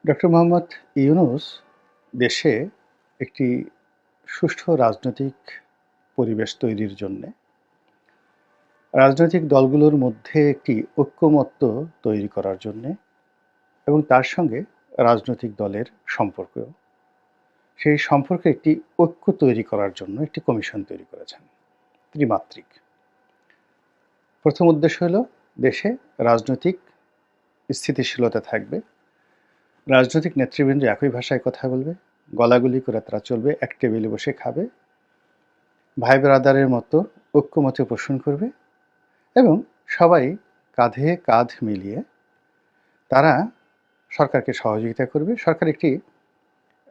Doctor Mohammad Yunus দেশে একটি সুষ্ঠু রাজনৈতিক পরিবেশ তৈরির জন্যে রাজনৈতিক দলগুলোর মধ্যে একটি ঐক্যমত্য তৈরি করার জন্যে এবং তার সঙ্গে রাজনৈতিক দলের সম্পর্ক, সেই সম্পর্কে একটি ঐক্য তৈরি করার জন্য একটি কমিশন তৈরি করেছেন, ত্রিমাত্রিক। প্রথম উদ্দেশ্য হলো দেশে রাজনৈতিক স্থিতিশীলতা থাকবে, রাজনৈতিক নেতৃবৃন্দ একই ভাষায় কথা বলবে, গলাগুলি করে তারা চলবে, এক টেবিলে বসে খাবে, ভাই ব্রাদারের মতো ঐক্যমত্য পোষণ করবে এবং সবাই কাঁধে কাঁধ মিলিয়ে তারা সরকারকে সহযোগিতা করবে। সরকার একটি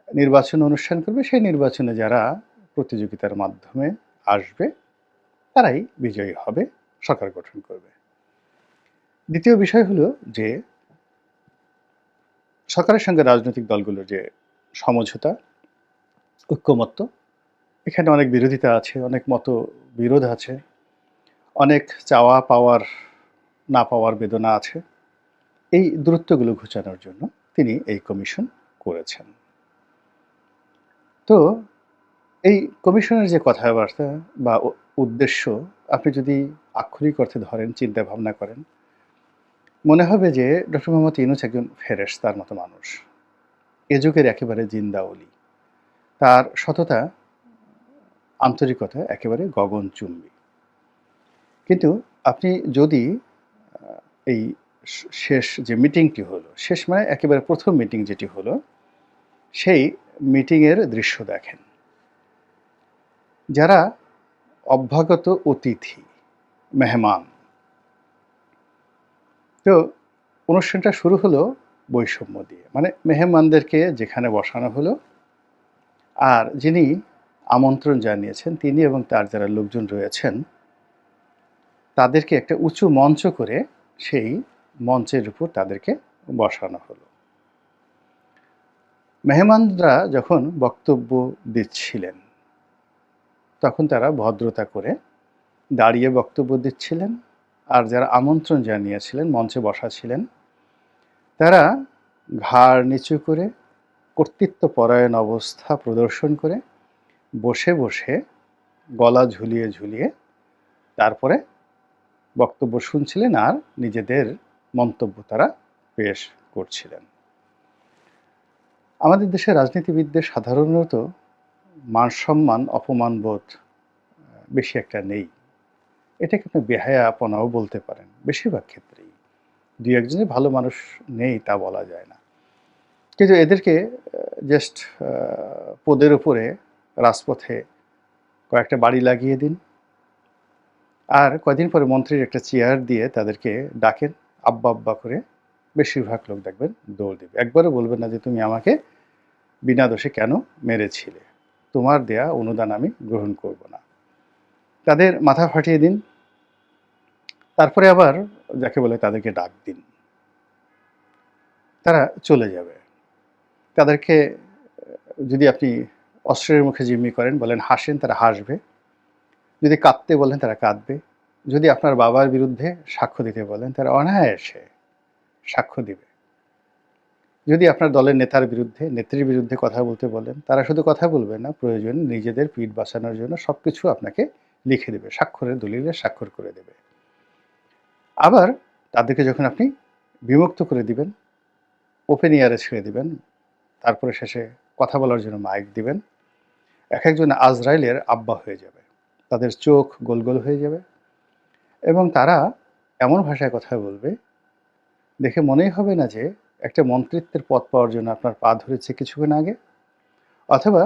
নির্বাচন অনুষ্ঠান করবে, সেই নির্বাচনে যারা প্রতিযোগিতার মাধ্যমে আসবে তারাই বিজয়ী হবে, সরকার গঠন করবে। দ্বিতীয় বিষয় হলো যে সরকারের সঙ্গে রাজনৈতিক দলগুলোর যে সমঝোতা, ঐক্যমত্য, এখানে অনেক বিরোধিতা আছে, অনেক মতবিরোধ আছে, অনেক চাওয়া পাওয়ার না পাওয়ার বেদনা আছে। এই দূরত্বগুলো ঘোচানোর জন্য তিনি এই কমিশন করেছেন। তো এই কমিশনের যে কথাবার্তা বা উদ্দেশ্য আপনি যদি আক্ষরিক অর্থে ধরেন, চিন্তা ভাবনা করেন, মনে হবে যে ডক্টর মোহাম্মদ ইউনূস একজন ফেরেশতার মতো মানুষ, এ যুগের একেবারে জিন্দা ওলি। তার সততা, আন্তরিকতা একেবারে গগনচুম্বী। কিন্তু আপনি যদি এই শেষ যে মিটিংটি হলো, শেষ মানে একেবারে প্রথম মিটিং যেটি হলো, সেই মিটিংয়ের দৃশ্য দেখেন। যারা অভ্যাগত অতিথি, মেহমান, তো অনুষ্ঠানটা শুরু হলো বৈষম্য দিয়ে, মানে মেহমানদেরকে যেখানে বসানো হলো আর যিনি আমন্ত্রণ জানিয়েছেন তিনি এবং তার যারা লোকজন রয়েছেন তাদেরকে একটা উঁচু মঞ্চ করে সেই মঞ্চের উপর তাদেরকে বসানো হলো। মেহমানরা যখন বক্তব্য দিচ্ছিলেন তখন তারা ভদ্রতা করে দাঁড়িয়ে বক্তব্য দিচ্ছিলেন, আর যারা আমন্ত্রণ জানিয়েছিলেন মঞ্চে বসা ছিলেন তারা ঘাড় নিচু করে কর্তৃত্বপরায়ণ অবস্থা প্রদর্শন করে বসে বসে গলা ঝুলিয়ে ঝুলিয়ে তারপরে বক্তব্য শুনছিলেন আর নিজেদের মন্তব্য তারা পেশ করছিলেন। আমাদের দেশের রাজনীতিবিদদের সাধারণত মান সম্মান, অপমানবোধ বেশি একটা নেই। এটাকে আপনি বেহায়াপনাও বলতে পারেন বেশিরভাগ ক্ষেত্রেই। দুই একজনের ভালো মানুষ নেই তা বলা যায় না, কিন্তু এদেরকে জাস্ট পদের উপরে রাজপথে কয়েকটা বাড়ি লাগিয়ে দিন, আর কয়দিন পরে মন্ত্রীর একটা চেয়ার দিয়ে তাদেরকে ডাকেন, আব্বা আব্বা করে বেশিরভাগ লোক দেখবেন দৌড় দেবে। একবারও বলবেন না যে তুমি আমাকে বিনা দোষে কেন মেরেছিলে, তোমার দেয়া অনুদান আমি গ্রহণ করব না। তাদের মাথা ফাটিয়ে দিন, তারপরে আবার যাকে বলে তাদেরকে ডাক দিন, তারা চলে যাবে। তাদেরকে যদি আপনি অস্ত্রের মুখে জিম্মি করেন, বলেন হাসেন, তারা হাসবে। যদি কাঁদতে বলেন তারা কাঁদবে। যদি আপনার বাবার বিরুদ্ধে সাক্ষ্য দিতে বলেন তারা অনায়াসে সাক্ষ্য দিবে। যদি আপনার দলের নেতার বিরুদ্ধে, নেত্রীর বিরুদ্ধে কথা বলতে বলেন তারা শুধু কথা বলবে না, প্রয়োজন নিজেদের পিঠ বাঁচানোর জন্য সব কিছু আপনাকে লিখে দেবে, স্বাক্ষরের দলিলে স্বাক্ষর করে দেবে। আবার তাদেরকে যখন আপনি বিমুক্ত করে দিবেন, ওপেন এয়ারে ছেড়ে দিবেন, তারপরে শেষে কথা বলার জন্য মাইক দিবেন, এক একজন আজরাইলের আব্বা হয়ে যাবে, তাদের চোখ গোল গোল হয়ে যাবে এবং তারা এমন ভাষায় কথা বলবে দেখে মনেই হবে না যে একটা মন্ত্রিত্বের পদ পাওয়ার জন্য আপনার পা ধরেছে কিছুক্ষণ আগে, অথবা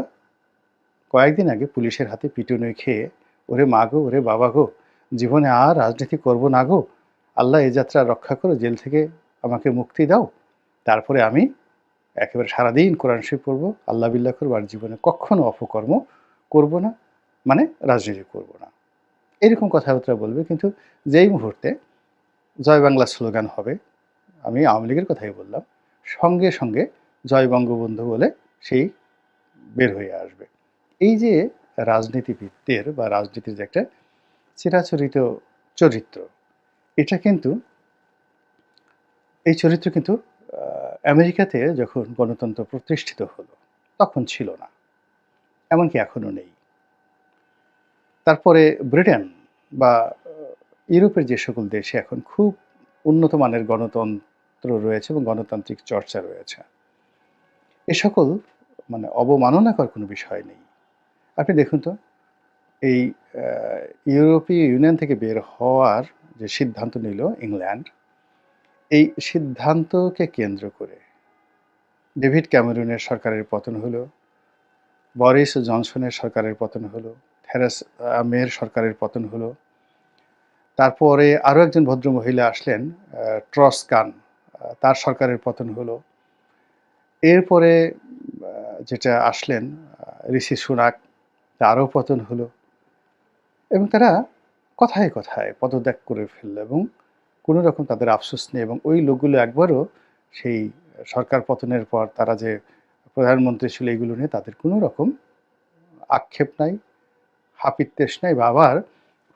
কয়েকদিন আগে পুলিশের হাতে পিটুনি খেয়ে ওরে মা গো, ওরে বাবা গো, জীবনে আর রাজনীতি করব না গো, আল্লাহ এ যাত্রা রক্ষা করো, জেল থেকে আমাকে মুক্তি দাও, তারপরে আমি একেবারে সারাদিন কোরআন শরীফ পড়বো, আল্লাহ বিল্লাহ করবো, আর জীবনে কখনো অপকর্ম করব না, মানে রাজনীতি করব না, এরকম কথাবার্তা বলবে। কিন্তু যেই মুহূর্তে জয় বাংলা স্লোগান হবে, আমি আওয়ামী লীগের কথাই বললাম, সঙ্গে সঙ্গে জয় বঙ্গবন্ধু বলে সেই বের হয়ে আসবে। এই যে রাজনীতিবিদদের বা রাজনীতির যে একটা চিরাচরিত চরিত্র, এটা কিন্তু এই চরিত্র কিন্তু আমেরিকাতে যখন গণতন্ত্র প্রতিষ্ঠিত হলো, তখন ছিল না। এমনকি এখনো নেই। তারপরে ব্রিটেন বা ইউরোপের যে সকল দেশে এখন খুব উন্নত মানের গণতন্ত্র রয়েছে এবং গণতান্ত্রিক চর্চা রয়েছে। এ সকল মানে অবমাননাকর কোনো বিষয় নেই। আপনি দেখুন তো এই আ ইউরোপীয় ইউনিয়ন থেকে বের হওয়ার যে সিদ্ধান্ত নিল ইংল্যান্ড, এই সিদ্ধান্তকে কেন্দ্র করে ডেভিড ক্যামেরুনের সরকারের পতন হলো, বরিস জনসনের সরকারের পতন হলো, মের সরকারের পতন হলো। তারপরে আরও একজন ভদ্রমহিলা আসলেন, ট্রস-কান, তার সরকারের পতন হলো। এরপরে আ যেটা আসলেন ঋষি সুনাক, তারও পতন হলো এবং তারা কথায়, কথায় পদত্যাগ করে ফেলল এবং কোনো রকম তাদের আফসোস নেই এবং ওই লোকগুলো একবারও সেই সরকার পতনের পর তারা যে প্রধানমন্ত্রী ছিল এগুলো নিয়ে তাদের কোনো রকম আক্ষেপ নাই, হাপিত্যেশ নাই বা আবার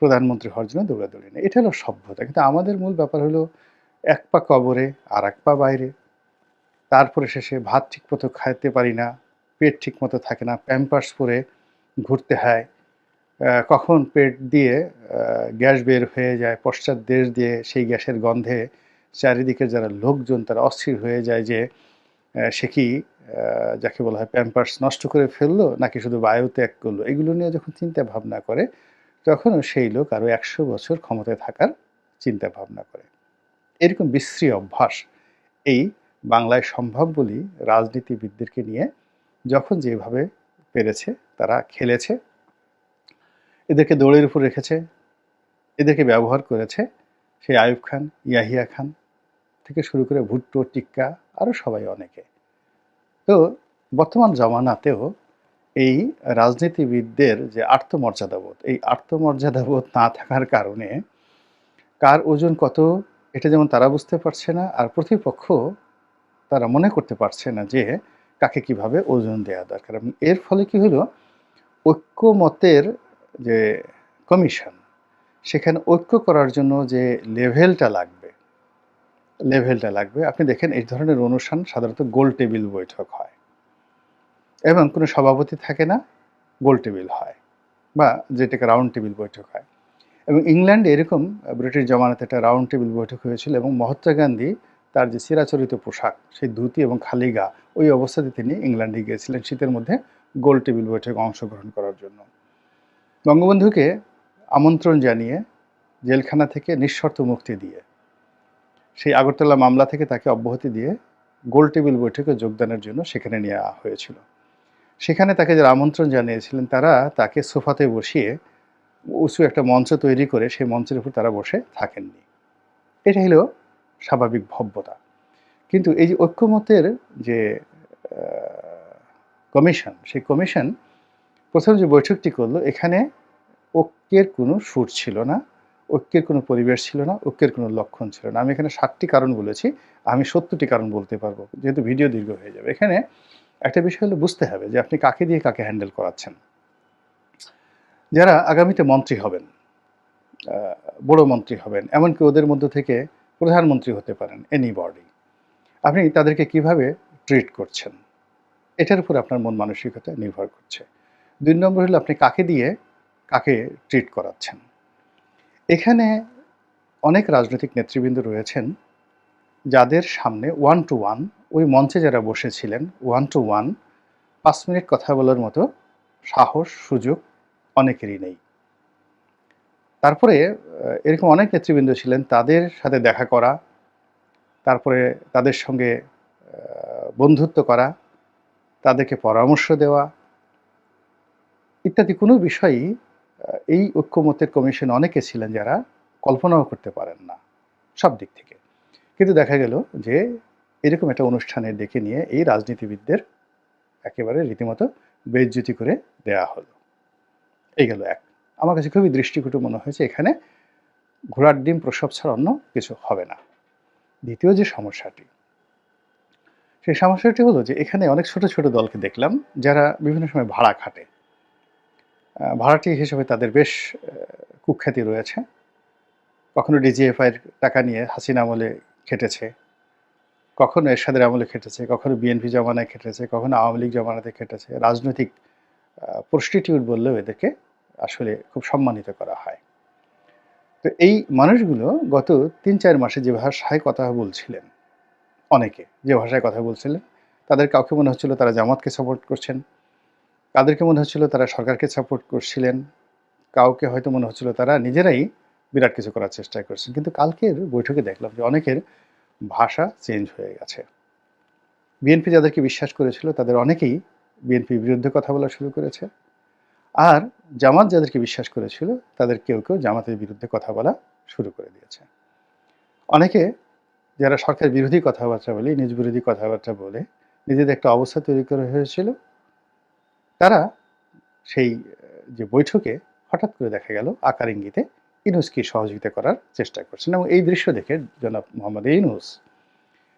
প্রধানমন্ত্রী হওয়ার জন্য দৌড়াদৌড়ি নেই। এটা হলো সভ্যতা। কিন্তু আমাদের মূল ব্যাপার হলো এক পা কবরে আর এক পা বাইরে। তারপরে শেষে ভাত ঠিকমতো খাইতে পারি না, পেট ঠিকমতো থাকে না, প্যাম্পার্স পরে ঘুরতে হয়। কখন পেট দিয়ে গ্যাস বের হয়ে যায়, পশ্চাৎ দেশ দিয়ে সেই গ্যাসের গন্ধে চারিদিকের যারা লোকজন তারা অস্থির হয়ে যায় যে সে কি যাকে বলা হয় প্যাম্পার্স নষ্ট করে ফেললো নাকি শুধু বায়ু ত্যাগ করলো। এগুলো নিয়ে যখন চিন্তা ভাবনা করে তখনও সেই লোক আরও ১০০ বছর ক্ষমতায় থাকার চিন্তা ভাবনা করে। এরকম বিশ্রী অভ্যাস এই বাংলায় সম্ভব বলেই রাজনীতিবিদদেরকে নিয়ে যখন যেভাবে পেরেছে তারা খেলেছে, এদেরকে দৌড়ের উপর রেখেছে, এদেরকে ব্যবহার করেছে সেই আইয়ুব খান, ইয়াহিয়া খান থেকে শুরু করে ভুট্টো, টিক্কা আরও সবাই অনেকে। তো বর্তমান জমানাতেও এই রাজনীতিবিদদের যে আত্মমর্যাদাবোধ, এই আত্মমর্যাদাবোধ না থাকার কারণে কার ওজন কত এটা যেমন তারা বুঝতে পারছে না, আর প্রতিপক্ষ তারা মনে করতে পারছে না যে কাকে কিভাবে ওজন দেয়া দরকার। এবং এর ফলে কি হলো, ঐক্যমতের যে কমিশন, সেখানে ঐক্য করার জন্য যে লেভেলটা লাগবে আপনি দেখেন এই ধরনের অনুষ্ঠান সাধারণত গোল টেবিল বৈঠক হয় এবং কোনো সভাপতি থাকে না, গোল টেবিল হয় বা যেটাকে রাউন্ড টেবিল বৈঠক হয়। এবং ইংল্যান্ডে এরকম ব্রিটিশ জমানাতে একটা রাউন্ড টেবিল বৈঠক হয়েছিল এবং মহাত্মা গান্ধী তার যে চিরাচরিত পোশাক সেই ধুতি এবং খালি গা ওই অবস্থাতে তিনি ইংল্যান্ডে গিয়েছিলেন শীতের মধ্যে গোল টেবিল বৈঠকে অংশগ্রহণ করার জন্য। বঙ্গবন্ধুকে আমন্ত্রণ জানিয়ে জেলখানা থেকে নিঃশর্ত মুক্তি দিয়ে সেই আগরতলা মামলা থেকে তাকে অব্যাহতি দিয়ে গোল টেবিল বৈঠকে যোগদানের জন্য সেখানে নেওয়া হয়েছিল। সেখানে তাকে যারা আমন্ত্রণ জানিয়েছিলেন তারা তাকে সোফাতে বসিয়ে উঁচু একটা মঞ্চ তৈরি করে সেই মঞ্চের উপর তারা বসে থাকেননি। এটা হলো স্বাভাবিক ভব্যতা। কিন্তু এই যে ঐক্যমতের যে কমিশন, সেই কমিশন প্রথম যে বৈঠকটি করলো এখানে ঐক্যের কোনো সুর ছিল না, ঐক্যের কোনো পরিবেশ ছিল না, ঐক্যের কোনো লক্ষণ ছিল না। আমি এখানে ৭টি কারণ বলেছি, আমি ৭০টি কারণ বলতে পারবো যেহেতু ভিডিও দীর্ঘ হয়ে যাবে। এখানে একটা বিষয় হলো বুঝতে হবে যে আপনি কাকে দিয়ে কাকে হ্যান্ডেল করাচ্ছেন। যারা আগামীতে মন্ত্রী হবেন, বড় মন্ত্রী হবেন, এমনকি ওদের মধ্য থেকে প্রধানমন্ত্রী হতে পারেন, এনিবডি। আপনি তাদেরকে কিভাবে ট্রিট করছেন, এটার উপর আপনার মন মানসিকতা নির্ভর করছে। ২ নম্বর হলো আপনি কাকে দিয়ে কাকে ট্রিট করাচ্ছেন। এখানে অনেক রাজনৈতিক নেতৃবৃন্দ রয়েছেন যাদের সামনে ওয়ান টু ওয়ান ওই মঞ্চে যারা বসেছিলেন ওয়ান টু ওয়ান ৫ মিনিট কথা বলার মতো সাহস, সুযোগ অনেকেরই নেই। তারপরে এরকম অনেক নেতৃবৃন্দ ছিলেন তাদের সাথে দেখা করা, তারপরে তাদের সঙ্গে বন্ধুত্ব করা, তাদেরকে পরামর্শ দেওয়া ইত্যাদি কোনো বিষয়ই এই ঐক্যমত্যের কমিশনে অনেকে ছিলেন যারা কল্পনাও করতে পারেন না সব দিক থেকে। কিন্তু দেখা গেল যে এরকম একটা অনুষ্ঠানে ডেকে নিয়ে এই রাজনীতিবিদদের একেবারে রীতিমতো বেইজ্জতি করে দেয়া হলো। এই গেল এক। আমার কাছে খুবই দৃষ্টিকটু মনে হয়েছে এখানে ঘোড়ার ডিম প্রসব ছাড়া অন্য কিছু হবে না। দ্বিতীয় যে সমস্যাটি, সেই সমস্যাটি হলো যে এখানে অনেক ছোট, ছোট দলকে দেখলাম যারা বিভিন্ন সময় ভাড়া খাটে। ভাড়াটি হিসেবে তাদের বেশ কুখ্যাতি রয়েছে। কখনো ডিজিএফআইয়ের টাকা নিয়ে হাসিনা আমলে খেটেছে, কখনো এরশাদের আমলে খেটেছে, কখনো বিএনপি জমানায় খেটেছে, কখনো আওয়ামী লীগ জমানাতে খেটেছে। রাজনৈতিক প্রস্টিটিউট বললেও এদেরকে আসলে খুব সম্মানিত করা হয়। তো এই মানুষগুলো গত ৩-৪ মাসে যে ভাষায় কথা বলছিলেন, অনেকে যে ভাষায় কথা বলছিলেন, তাদের কাউকে মনে হচ্ছিল তারা জামাতকে সাপোর্ট করছেন, কাদেরকে মনে হচ্ছিল তারা সরকারকে সাপোর্ট করছিলেন, কাউকে হয়তো মনে হচ্ছিল তারা নিজেরাই বিরাট কিছু করার চেষ্টা করছেন। কিন্তু কালকের বৈঠকে দেখলাম যে অনেকের ভাষা চেঞ্জ হয়ে গেছে। বিএনপি যাদেরকে বিশ্বাস করেছিল তাদের অনেকেই বিএনপির বিরুদ্ধে কথা বলা শুরু করেছে। আর জামাত যাদেরকে বিশ্বাস করেছিল তাদের কেউ কেউ জামাতের বিরুদ্ধে কথা বলা শুরু করে দিয়েছে। অনেকে যারা সরকার বিরোধী কথাবার্তা বলে, নিজ বিরোধী কথাবার্তা বলে নিজেদের একটা অবস্থা তৈরি করা হয়েছিল, তারা সেই যে বৈঠকে হঠাৎ করে দেখা গেল আকার ইঙ্গিতে ইউনূসকে সহযোগিতা করার চেষ্টা করছেন। এবং এই দৃশ্য দেখে জনাব মোহাম্মদ ইউনূস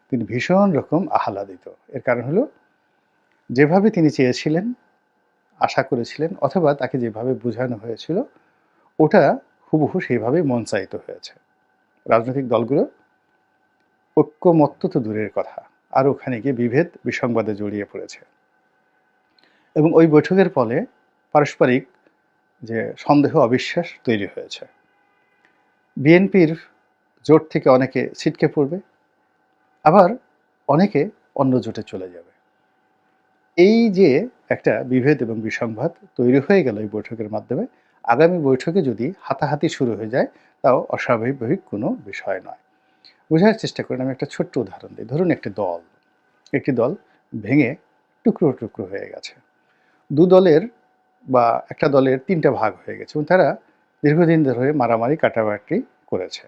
তিনি ভীষণ রকম আহ্লাদিত। এর কারণ হলো, যেভাবে তিনি চেয়েছিলেন, আশা করেছিলেন, অথবা তাকে যেভাবে বোঝানো হয়েছিল, ওটা হুবহু সেইভাবে মঞ্চায়িত হয়েছে। রাজনৈতিক দলগুলো ঐক্যমত্য তো দূরের কথা, আর ওখানে গিয়ে বিভেদ বিসংবাদে জড়িয়ে পড়েছে। এবং ওই বৈঠকের ফলে পারস্পরিক যে সন্দেহ অবিশ্বাস তৈরি হয়েছে। বিএনপির জোট থেকে অনেকে ছিটকে পড়বে, আবার অনেকে অন্য জোটে চলে যাবে। এই যে একটা বিভেদ এবং বিসংবাদ তৈরি হয়ে গেল এই বৈঠকের মাধ্যমে, আগামী বৈঠকে যদি হাতাহাতি শুরু হয়ে যায়, তাও অস্বাভাবিক কোনো বিষয় নয়। বোঝার চেষ্টা করেন, আমি একটা ছোট্ট উদাহরণ দিই। ধরুন একটি দল ভেঙে টুকরো টুকরো হয়ে গেছে। একটা দলের ৩টা ভাগ হয়ে গেছে এবং তারা দীর্ঘদিন ধরে মারামারি কাটাকাটি করেছে।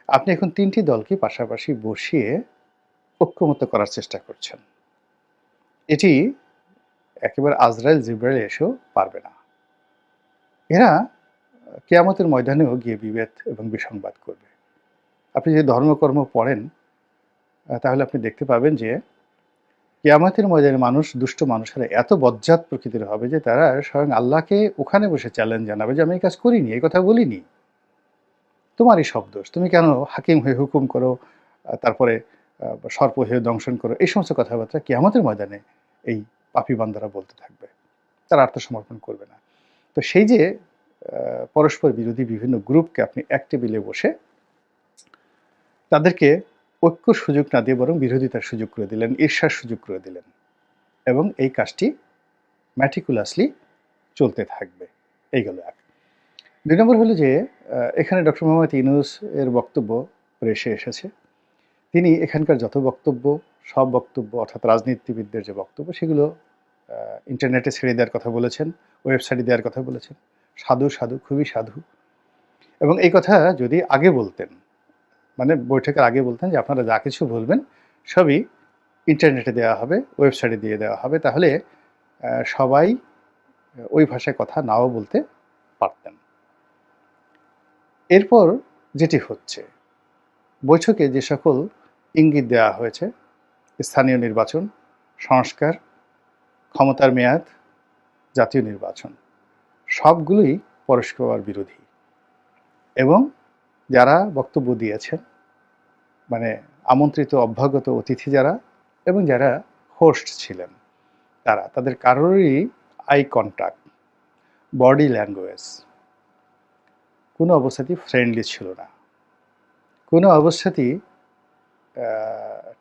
আপনি এখন ৩টি দলকে পাশাপাশি বসিয়ে ঐক্যমত্য করার চেষ্টা করছেন। এটি একেবারে আজরাইল জিবরাইল এসেও পারবে না। এরা কিয়ামতের ময়দানেও গিয়ে বিভেদ এবং বিসংবাদ করবে। আপনি যদি ধর্মকর্ম পড়েন, তাহলে আপনি দেখতে পাবেন যে কিয়ামতের ময়দানে দুষ্ট মানুষেরা এত বজ্জাত প্রকৃতির হবে যে তারা স্বয়ং আল্লাহকে ওখানে বসে চ্যালেঞ্জ জানাবে যে আমি এই কাজ করিনি, এই কথা বলিনি, তোমারই সব দোষ, তুমি কেন হাকিম হয়ে হুকুম করো, তারপরে সর্প হয়ে দংশন করো, এই সমস্ত কথাবার্তা কিয়ামতের ময়দানে এই পাপী বান্দারা বলতে থাকবে। তারা আত্মসমর্পণ করবে না। তো সেই যে পরস্পর বিরোধী বিভিন্ন গ্রুপকে আপনি এক টেবিলে বসে তাদেরকে ঐক্যর সুযোগ না দিয়ে বরং বিরোধিতার সুযোগ করে দিলেন, ঈর্ষার সুযোগ করে দিলেন, এবং এই কাজটি ম্যাটিকুলাসলি চলতে থাকবে। এই গেল এক। ২ নম্বর হলো যে এখানে ডক্টর মোহাম্মদ ইউনূস এর বক্তব্য প্রেসে এসেছে। তিনি এখানকার যত বক্তব্য, সব বক্তব্য অর্থাৎ রাজনীতিবিদদের যে বক্তব্য, সেগুলো ইন্টারনেটে ছেড়ে দেওয়ার কথা বলেছেন, ওয়েবসাইটে দেওয়ার কথা বলেছেন। সাধু, খুবই সাধু। এবং এই কথা যদি আগে বলতেন, মানে বৈঠকের আগে বলতেন যে আপনারা যা কিছু বলবেন সবই ইন্টারনেটে দেওয়া হবে, ওয়েবসাইটে দিয়ে দেওয়া হবে, তাহলে সবাই ওই ভাষায় কথা নাও বলতে পারতেন। এরপর যেটি হচ্ছে, বৈঠকে যে সকল ইঙ্গিত দেওয়া হয়েছে, স্থানীয় নির্বাচন, সংস্কার, ক্ষমতার মেয়াদ, জাতীয় নির্বাচন, সবগুলোই পরস্পর বিরোধী। এবং যারা বক্তব্য দিয়েছেন, মানে আমন্ত্রিত অভ্যাগত অতিথি যারা এবং যারা হোস্ট ছিলেন, তাদের কারোরই আই কন্ট্যাক্ট, বডি ল্যাঙ্গুয়েজ কোনো অবস্থাতেই ফ্রেন্ডলি ছিল না, কোনো অবস্থাতেই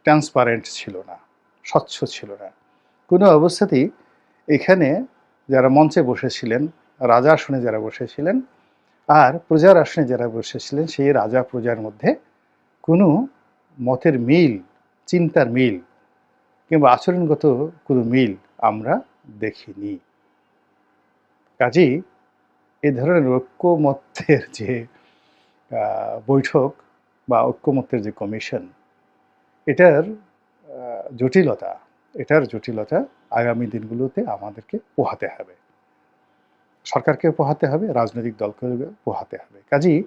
ট্রান্সপারেন্ট ছিল না, স্বচ্ছ ছিল না। কোনো অবস্থাতেই এখানে যারা মঞ্চে বসেছিলেন, রাজা আসনে যারা বসেছিলেন আর প্রজার আসনে যারা বসেছিলেন, সেই রাজা প্রজার মধ্যে কোনো মতের মিল, চিন্তার মিল কিংবা আচরণগত কোনো মিল আমরা দেখিনি। কাজেই এ ধরনের ঐক্যমত্যের যে বৈঠক বা ঐক্যমত্যের যে কমিশন, এটার জটিলতা আগামী দিনগুলোতে আমাদেরকে পোহাতে হবে, সরকারকে পোহাতে হবে, রাজনৈতিক দলকে পোহাতে হবে। কাজেই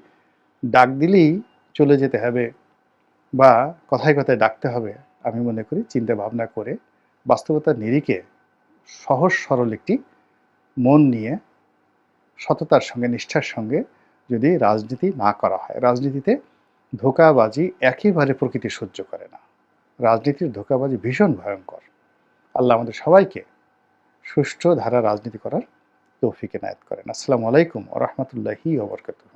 ডাক দিলেই চলে যেতে হবে বা কথায় কথায় ডাকতে হবে, আমি মনে করি চিন্তা ভাবনা করে বাস্তবতার নিরিখে সহজ সরল একটি মন নিয়ে সততার সঙ্গে, নিষ্ঠার সঙ্গে যদি রাজনীতি না করা হয়, রাজনীতিতে ধোঁকাবাজি একেবারে প্রকৃতি সহ্য করে না। রাজনীতির ধোঁকাবাজি ভীষণ ভয়ঙ্কর। আল্লাহ আমাদের সবাইকে সুষ্ঠু ধারা রাজনীতি করার তৌফিক এনায়েত করেন। আসসালামু আলাইকুম ওয়া রাহমাতুল্লাহি ওয়া বারাকাতুহু।